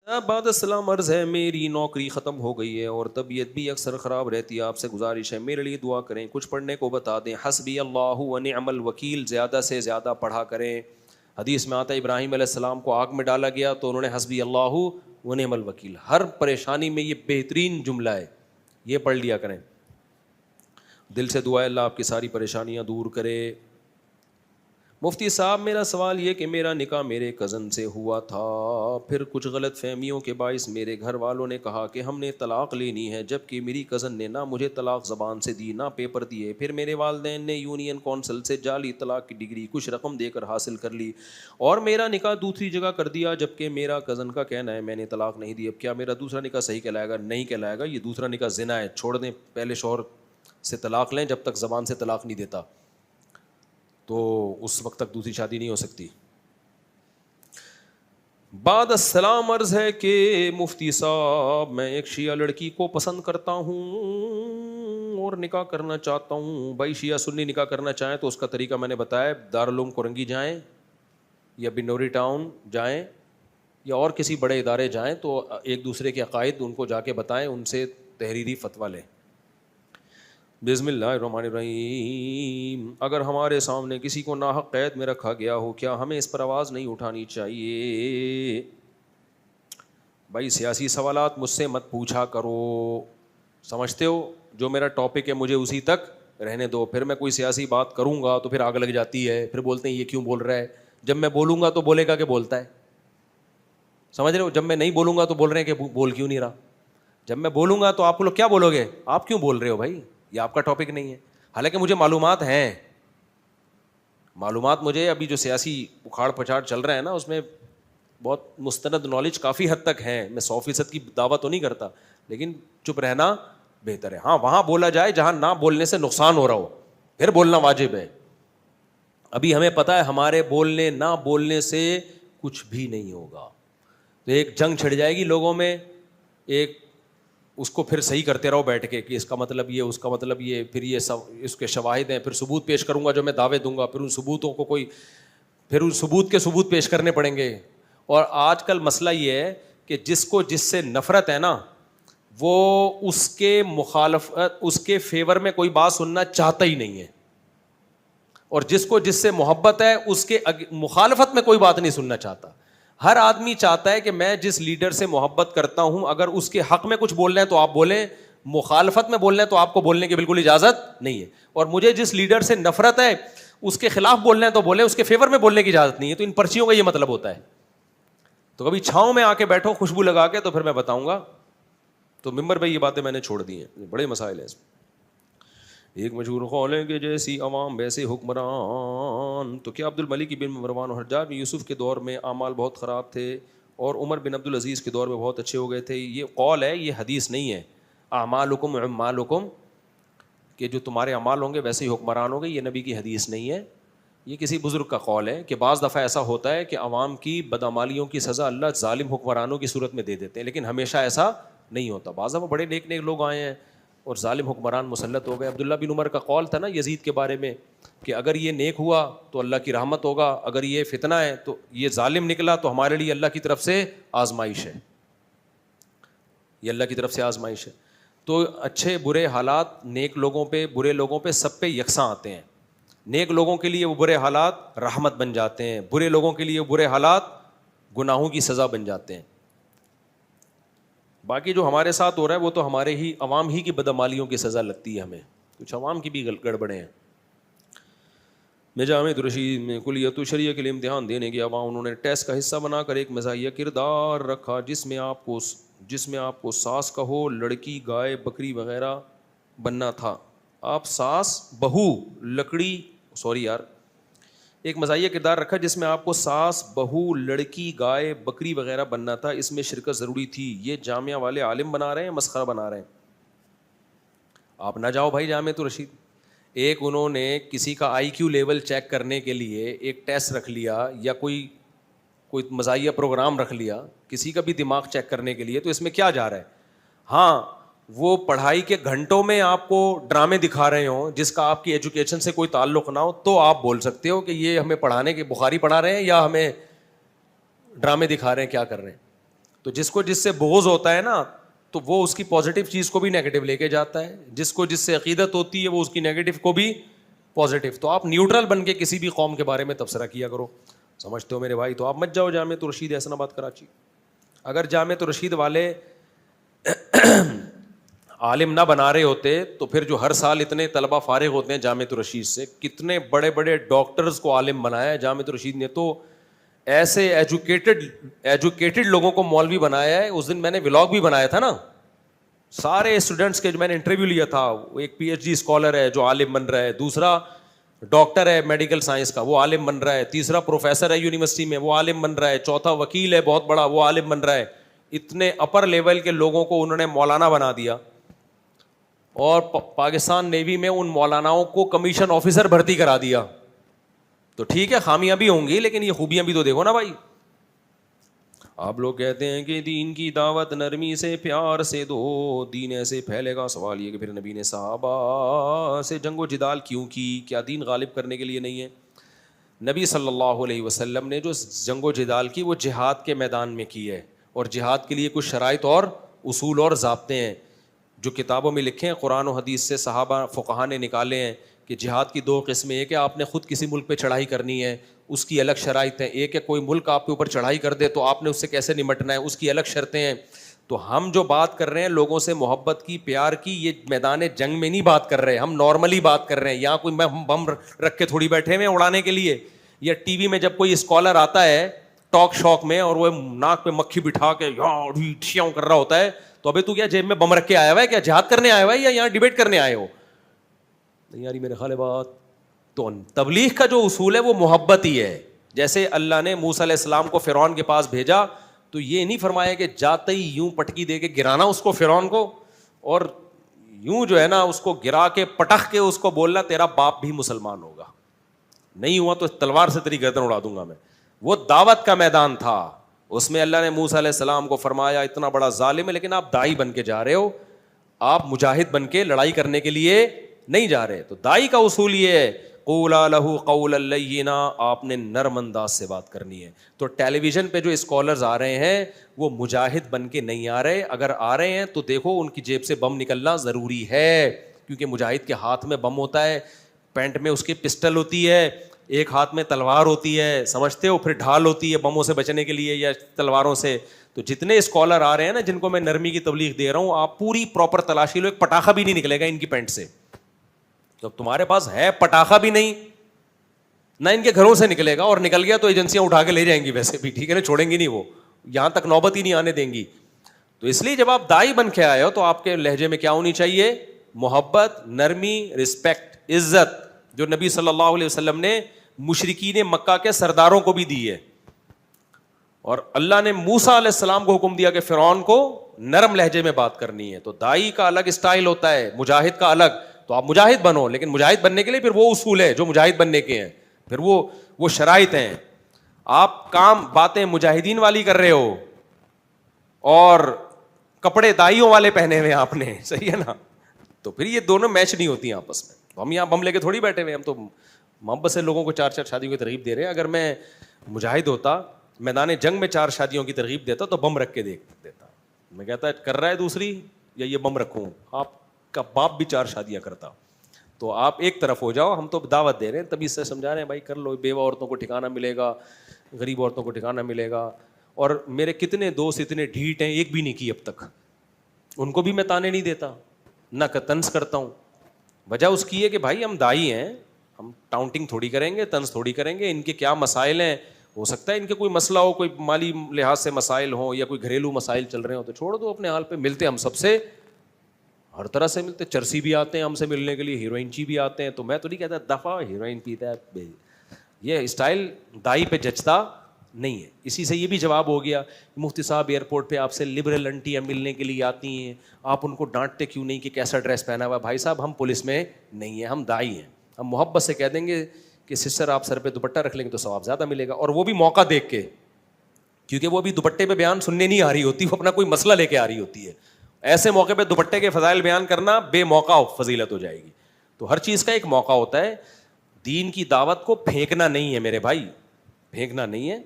بعد السلام عرض ہے، میری نوکری ختم ہو گئی ہے اور طبیعت بھی اکثر خراب رہتی ہے. آپ سے گزارش ہے میرے لیے دعا کریں، کچھ پڑھنے کو بتا دیں. حسبی اللہ و نعم الوکیل زیادہ سے زیادہ پڑھا کریں. حدیث میں آتا ہے ابراہیم علیہ السلام کو آگ میں ڈالا گیا تو انہوں نے حسبی اللہ و نعم الوکیل. ہر پریشانی میں یہ بہترین جملہ ہے، یہ پڑھ لیا کریں. دل سے دعا ہے اللہ آپ کی ساری پریشانیاں دور کرے. مفتی صاحب میرا سوال یہ کہ میرا نکاح میرے کزن سے ہوا تھا، پھر کچھ غلط فہمیوں کے باعث میرے گھر والوں نے کہا کہ ہم نے طلاق لینی ہے، جبکہ میری کزن نے نہ مجھے طلاق زبان سے دی نہ پیپر دیے. پھر میرے والدین نے یونین کونسل سے جعلی طلاق کی ڈگری کچھ رقم دے کر حاصل کر لی اور میرا نکاح دوسری جگہ کر دیا، جبکہ میرا کزن کا کہنا ہے میں نے طلاق نہیں دی. اب کیا میرا دوسرا نکاح صحیح کہلائے گا؟ نہیں کہلائے گا. یہ دوسرا نکاح زنا ہے، چھوڑ دیں. پہلے شوہر سے طلاق لیں جب تک زبان سے طلاق نہیں دیتا، تو اس وقت تک دوسری شادی نہیں ہو سکتی. بعد السلام عرض ہے کہ مفتی صاحب میں ایک شیعہ لڑکی کو پسند کرتا ہوں اور نکاح کرنا چاہتا ہوں. بھائی شیعہ سنی نکاح کرنا چاہیں تو اس کا طریقہ میں نے بتایا. دارالعلوم کورنگی جائیں یا بنوری ٹاؤن جائیں یا اور کسی بڑے ادارے جائیں تو ایک دوسرے کے عقائد ان کو جا کے بتائیں، ان سے تحریری فتویٰ لیں. بسم اللہ الرحمن الرحیم. اگر ہمارے سامنے کسی کو ناحق قید میں رکھا گیا ہو، کیا ہمیں اس پر آواز نہیں اٹھانی چاہیے؟ بھائی سیاسی سوالات مجھ سے مت پوچھا کرو، سمجھتے ہو؟ جو میرا ٹاپک ہے مجھے اسی تک رہنے دو. پھر میں کوئی سیاسی بات کروں گا تو پھر آگ لگ جاتی ہے، پھر بولتے ہیں یہ کیوں بول رہا ہے. جب میں بولوں گا تو بولے گا کہ بولتا ہے، سمجھ رہے ہو؟ جب میں نہیں بولوں گا تو بول رہے ہیں کہ بول کیوں نہیں رہا. جب میں بولوں گا تو آپ لوگ کیا بولو گے؟ آپ کیوں بول رہے ہو بھائی؟ یہ آپ کا ٹاپک نہیں ہے. حالانکہ مجھے معلومات ہیں، معلومات مجھے ابھی جو سیاسی اکھاڑ پچھاڑ چل رہا ہے نا اس میں بہت مستند نالج کافی حد تک ہے. میں 100% کی دعویٰ تو نہیں کرتا، لیکن چپ رہنا بہتر ہے. ہاں وہاں بولا جائے جہاں نہ بولنے سے نقصان ہو رہا ہو، پھر بولنا واجب ہے. ابھی ہمیں پتہ ہے ہمارے بولنے نہ بولنے سے کچھ بھی نہیں ہوگا. تو ایک جنگ چھڑ جائے گی لوگوں میں، ایک اس کو پھر صحیح کرتے رہو بیٹھ کے کہ اس کا مطلب یہ، اس کا مطلب یہ، پھر یہ سب اس کے شواہد ہیں، پھر ثبوت پیش کروں گا جو میں دعوے دوں گا، پھر ان ثبوتوں کو پھر ان ثبوت کے ثبوت پیش کرنے پڑیں گے. اور آج کل مسئلہ یہ ہے کہ جس کو جس سے نفرت ہے نا وہ اس کے اس کے فیور میں کوئی بات سننا چاہتا ہی نہیں ہے، اور جس کو جس سے محبت ہے اس کے مخالفت میں کوئی بات نہیں سننا چاہتا. ہر آدمی چاہتا ہے کہ میں جس لیڈر سے محبت کرتا ہوں اگر اس کے حق میں کچھ بولنا ہے تو آپ بولیں، مخالفت میں بولنا ہے تو آپ کو بولنے کی بالکل اجازت نہیں ہے. اور مجھے جس لیڈر سے نفرت ہے اس کے خلاف بولنا ہے تو بولیں، اس کے فیور میں بولنے کی اجازت نہیں ہے. تو ان پرچیوں کا یہ مطلب ہوتا ہے. تو کبھی چھاؤں میں آ کے بیٹھو خوشبو لگا کے تو پھر میں بتاؤں گا. تو ممبر پہ یہ باتیں میں نے چھوڑ دی ہیں، بڑے مسائل ہیں اس میں. ایک مشہور قول ہے کہ جیسی عوام ویسے حکمران. تو کیا عبد الملک بن مروان اور حجاج بن یوسف کے دور میں اعمال بہت خراب تھے اور عمر بن عبدالعزیز کے دور میں بہت اچھے ہو گئے تھے؟ یہ قول ہے، یہ حدیث نہیں ہے. اعمالکم اعمالکم، کہ جو تمہارے اعمال ہوں گے ویسے ہی حکمران ہوں گے، یہ نبی کی حدیث نہیں ہے. یہ کسی بزرگ کا قول ہے کہ بعض دفعہ ایسا ہوتا ہے کہ عوام کی بدعمالیوں کی سزا اللہ ظالم حکمرانوں کی صورت میں دے دیتے ہیں، لیکن ہمیشہ ایسا نہیں ہوتا. بعض دفعہ بڑے نیک نیک لوگ آئے ہیں اور ظالم حکمران مسلط ہو گئے. عبداللہ بن عمر کا قول تھا نا یزید کے بارے میں کہ اگر یہ نیک ہوا تو اللہ کی رحمت ہوگا، اگر یہ فتنہ ہے تو یہ ظالم نکلا تو ہمارے لیے اللہ کی طرف سے آزمائش ہے، یہ اللہ کی طرف سے آزمائش ہے. تو اچھے برے حالات نیک لوگوں پہ برے لوگوں پہ سب پہ یکساں آتے ہیں. نیک لوگوں کے لیے وہ برے حالات رحمت بن جاتے ہیں، برے لوگوں کے لیے برے حالات گناہوں کی سزا بن جاتے ہیں. باقی جو ہمارے ساتھ ہو رہا ہے وہ تو ہمارے ہی عوام ہی کی بدعمالیوں کی سزا لگتی ہے ہمیں، کچھ عوام کی بھی گڑبڑیں ہیں. میں جامع رشید میں کلیت الشریعہ کے لیے امتحان دینے گیا، وہاں انہوں نے ٹیسٹ کا حصہ بنا کر ایک مزاحیہ کردار رکھا جس میں آپ کو ساس کہو، لڑکی، گائے، بکری وغیرہ بننا تھا. آپ ساس، بہو، لکڑی، ایک مزاحیہ کردار رکھا جس میں آپ کو ساس، بہو، لڑکی، گائے، بکری وغیرہ بننا تھا. اس میں شرکت ضروری تھی. یہ جامعہ والے عالم بنا رہے ہیں، مسخرہ بنا رہے ہیں. آپ نہ جاؤ بھائی جامعہ رشید. ایک انہوں نے کسی کا آئی کیو لیول چیک کرنے کے لیے ایک ٹیسٹ رکھ لیا یا کوئی مزاحیہ پروگرام رکھ لیا کسی کا بھی دماغ چیک کرنے کے لیے، تو اس میں کیا جا رہا ہے؟ ہاں وہ پڑھائی کے گھنٹوں میں آپ کو ڈرامے دکھا رہے ہوں جس کا آپ کی ایجوکیشن سے کوئی تعلق نہ ہو تو آپ بول سکتے ہو کہ یہ ہمیں پڑھانے کے بخاری پڑھا رہے ہیں یا ہمیں ڈرامے دکھا رہے ہیں، کیا کر رہے ہیں. تو جس کو جس سے بغض ہوتا ہے نا تو وہ اس کی پازیٹیو چیز کو بھی نیگیٹو لے کے جاتا ہے, جس کو جس سے عقیدت ہوتی ہے وہ اس کی نیگیٹو کو بھی پازیٹیو. تو آپ نیوٹرل بن کے کسی بھی قوم کے بارے میں تبصرہ کیا کرو. سمجھتے ہو میرے بھائی؟ تو آپ مت جاؤ جامعۃ الرشید حسن آباد کراچی. اگر جامعۃ الرشید والے عالم نہ بنا رہے ہوتے تو پھر جو ہر سال اتنے طلبہ فارغ ہوتے ہیں جامعۃ الرشید سے, کتنے بڑے بڑے ڈاکٹرز کو عالم بنایا ہے جامعۃ الرشید نے. تو ایسے ایجوکیٹڈ لوگوں کو مولوی بنایا ہے. اس دن میں نے ولاگ بھی بنایا تھا نا, سارے اسٹوڈنٹس کے جو میں نے انٹرویو لیا تھا, ایک پی ایچ ڈی اسکالر ہے جو عالم بن رہا ہے, دوسرا ڈاکٹر ہے میڈیکل سائنس کا وہ عالم بن رہا ہے, تیسرا پروفیسر ہے یونیورسٹی میں وہ عالم بن رہا ہے, چوتھا وکیل ہے بہت بڑا وہ عالم بن رہا ہے. اتنے اپر لیول کے لوگوں کو انہوں نے مولانا بنا دیا, اور پاکستان نیوی میں ان مولاناؤں کو کمیشن آفیسر بھرتی کرا دیا. تو ٹھیک ہے خامیاں بھی ہوں گی لیکن یہ خوبیاں بھی تو دیکھو نا بھائی. آپ لوگ کہتے ہیں کہ دین کی دعوت نرمی سے پیار سے دو, دین ایسے پھیلے گا. سوال یہ کہ پھر نبی نے صحابہ سے جنگ و جدال کیوں کی؟ کیا دین غالب کرنے کے لیے نہیں ہے؟ نبی صلی اللہ علیہ وسلم نے جو جنگ و جدال کی وہ جہاد کے میدان میں کی ہے, اور جہاد کے لیے کچھ شرائط اور اصول اور ضابطے ہیں جو کتابوں میں لکھے ہیں, قرآن و حدیث سے صحابہ فقہا نے نکالے ہیں کہ جہاد کی دو قسمیں. ایک ہے آپ نے خود کسی ملک پہ چڑھائی کرنی ہے, اس کی الگ شرائط ہیں. ایک ہے کوئی ملک آپ کے اوپر چڑھائی کر دے تو آپ نے اس سے کیسے نمٹنا ہے, اس کی الگ شرطیں ہیں. تو ہم جو بات کر رہے ہیں لوگوں سے محبت کی, پیار کی, یہ میدان جنگ میں نہیں بات کر رہے, ہم نارملی بات کر رہے ہیں. یہاں کوئی بم رکھ کے تھوڑی بیٹھے ہوئے اڑانے کے لیے, یا ٹی وی میں جب کوئی اسکالر آتا ہے ٹاک شاک میں اور وہ ناک پہ مکھی بٹھا کے یاں کر رہا ہوتا ہے, تو ابھی تو کیا جیب میں بم رکھ کے آیا ہوا ہے؟ کیا جہاد کرنے آیا ہوا ہے یا یہاں ڈیبیٹ کرنے آئے ہو؟ نہیں یاری میرے خیال بات. تو تبلیغ کا جو اصول ہے وہ محبت ہی ہے. جیسے اللہ نے موسیٰ علیہ السلام کو فرعون کے پاس بھیجا تو یہ نہیں فرمایا کہ جاتے ہی یوں پٹکی دے کے گرانا اس کو فرعون کو, اور یوں جو ہے نا اس کو گرا کے پٹخ کے اس کو بولنا تیرا باپ بھی مسلمان ہوگا, نہیں ہوا تو تلوار سے تیری گردن اڑا دوں گا میں. وہ دعوت کا میدان تھا, اس میں اللہ نے موسیٰ علیہ السلام کو فرمایا اتنا بڑا ظالم ہے لیکن آپ دائی بن کے جا رہے ہو, آپ مجاہد بن کے لڑائی کرنے کے لیے نہیں جا رہے. تو دائی کا اصول یہ ہے قولا لہ قولا لینا, آپ نے نرم انداز سے بات کرنی ہے. تو ٹیلی ویژن پہ جو اسکالرز آ رہے ہیں وہ مجاہد بن کے نہیں آ رہے, اگر آ رہے ہیں تو دیکھو ان کی جیب سے بم نکلنا ضروری ہے, کیونکہ مجاہد کے ہاتھ میں بم ہوتا ہے, پینٹ میں اس کی پسٹل ہوتی ہے, ایک ہاتھ میں تلوار ہوتی ہے, سمجھتے ہو, پھر ڈھال ہوتی ہے بموں سے بچنے کے لیے یا تلواروں سے. تو جتنے اسکالر آ رہے ہیں نا جن کو میں نرمی کی تبلیغ دے رہا ہوں, آپ پوری پراپر تلاشی لو, ایک پٹاخہ بھی نہیں نکلے گا ان کی پینٹ سے. تو تمہارے پاس ہے پٹاخہ بھی نہیں, نہ ان کے گھروں سے نکلے گا, اور نکل گیا تو ایجنسیاں اٹھا کے لے جائیں گی ویسے بھی, ٹھیک ہے نا, چھوڑیں گی نہیں, وہ یہاں تک نوبت ہی نہیں آنے دیں گی. تو اس لیے جب آپ دائی بن کے آئے ہو تو آپ کے لہجے میں کیا ہونی چاہیے؟ محبت, نرمی, رسپیکٹ, عزت, جو نبی صلی اللہ علیہ وسلم نے مشرکین مکہ کے سرداروں کو بھی دی ہے. اور اللہ نے موسیٰ علیہ السلام کو حکم دیا کہ فرعون کو نرم لہجے میں بات کرنی ہے. تو دائی کا الگ اسٹائل ہوتا ہے, مجاہد کا الگ. تو آپ مجاہد بنو, لیکن مجاہد بننے کے لیے پھر وہ اصول ہے جو مجاہد بننے کے ہیں, پھر وہ شرائط ہیں. آپ کام باتیں مجاہدین والی کر رہے ہو اور کپڑے دائیوں والے پہنے ہوئے آپ نے, صحیح ہے نا, تو پھر یہ دونوں میچ نہیں ہوتی ہیں آپس میں. تو ہم یہاں بم لے کے تھوڑی بیٹھے ہوئے, ہم تو محبت سے لوگوں کو 4 شادیوں کی ترغیب دے رہے ہیں. اگر میں مجاہد ہوتا, میدان جنگ میں 4 شادیوں کی ترغیب دیتا تو بم رکھ کے دیکھ دیتا. میں کہتا کر رہا ہے دوسری, یا یہ بم رکھوں, آپ کا باپ بھی 4 شادیاں کرتا. تو آپ ایک طرف ہو جاؤ, ہم تو دعوت دے رہے ہیں, تبھی سے سمجھا رہے ہیں بھائی کر لو, بیوہ عورتوں کو ٹھکانہ ملے گا, غریب عورتوں کو ٹھکانہ ملے گا. اور میرے کتنے دوست اتنے ڈھیٹ ہیں, ایک بھی نہیں کی اب تک, ان کو بھی میں تانے نہیں دیتا, نہ طنز کرتا ہوں. وجہ اس کی ہے کہ بھائی ہم دائی ہیں, ہم ٹاؤنٹنگ تھوڑی کریں گے, طنز تھوڑی کریں گے. ان کے کیا مسائل ہیں, ہو سکتا ہے ان کے کوئی مسئلہ ہو, کوئی مالی لحاظ سے مسائل ہوں یا کوئی گھریلو مسائل چل رہے ہوں, تو چھوڑ دو اپنے حال پہ. ملتے ہم سب سے ہر طرح سے ملتے, چرسی بھی آتے ہیں ہم سے ملنے کے لیے, ہیروئن چی بھی آتے ہیں. تو میں تو نہیں کہتا دفعہ ہیروئن پیتا ہے, یہ اسٹائل دائی پہ جچتا نہیں ہے. اسی سے یہ بھی جواب ہو گیا, مفتی صاحب ایئرپورٹ پہ آپ سے لبرل انٹیاں ملنے کے لیے آتی ہیں, آپ ان کو ڈانٹتے کیوں نہیں کہ کیسا ڈریس پہنا ہوا ہے؟ بھائی صاحب ہم پولیس میں نہیں ہیں, ہم دائی ہیں. ہم محبت سے کہہ دیں گے کہ سسٹر آپ سر پہ دوپٹہ رکھ لیں گے تو ثواب زیادہ ملے گا, اور وہ بھی موقع دیکھ کے, کیونکہ وہ بھی دوپٹے پہ بیان سننے نہیں آ رہی ہوتی, وہ اپنا کوئی مسئلہ لے کے آ رہی ہوتی ہے. ایسے موقع پہ دوپٹے کے فضائل بیان کرنا بے موقع فضیلت ہو جائے گی. تو ہر چیز کا ایک موقع ہوتا ہے. دین کی دعوت کو پھینکنا نہیں ہے میرے بھائی, پھینکنا نہیں ہے.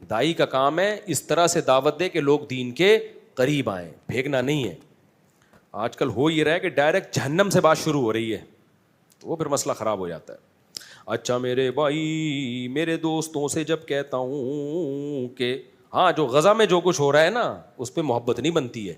دائی کا کام ہے اس طرح سے دعوت دے کہ لوگ دین کے قریب آئیں, پھینکنا نہیں ہے. آج کل ہو یہ رہا ہے کہ ڈائریکٹ جہنم سے بات شروع ہو رہی ہے, تو وہ پھر مسئلہ خراب ہو جاتا ہے. اچھا میرے بھائی, میرے دوستوں سے جب کہتا ہوں کہ ہاں جو غزہ میں جو کچھ ہو رہا ہے نا اس پہ محبت نہیں بنتی ہے.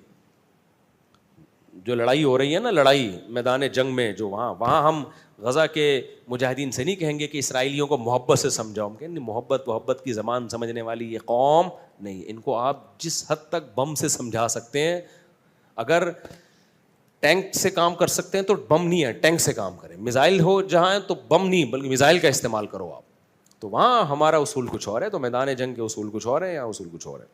جو لڑائی ہو رہی ہے نا, لڑائی میدان جنگ میں جو وہاں ہم غزہ کے مجاہدین سے نہیں کہیں گے کہ اسرائیلیوں کو محبت سے سمجھاؤ. ہم کہیں گے محبت کی زبان سمجھنے والی یہ قوم نہیں, ان کو آپ جس حد تک بم سے سمجھا سکتے ہیں, اگر ٹینک سے کام کر سکتے ہیں تو بم نہیں ہے, ٹینک سے کام کریں. میزائل ہو جہاں ہے تو بم نہیں بلکہ میزائل کا استعمال کرو آپ. تو وہاں ہمارا اصول کچھ اور ہے, تو میدان جنگ کے اصول کچھ اور ہے, یہاں اصول کچھ اور ہے.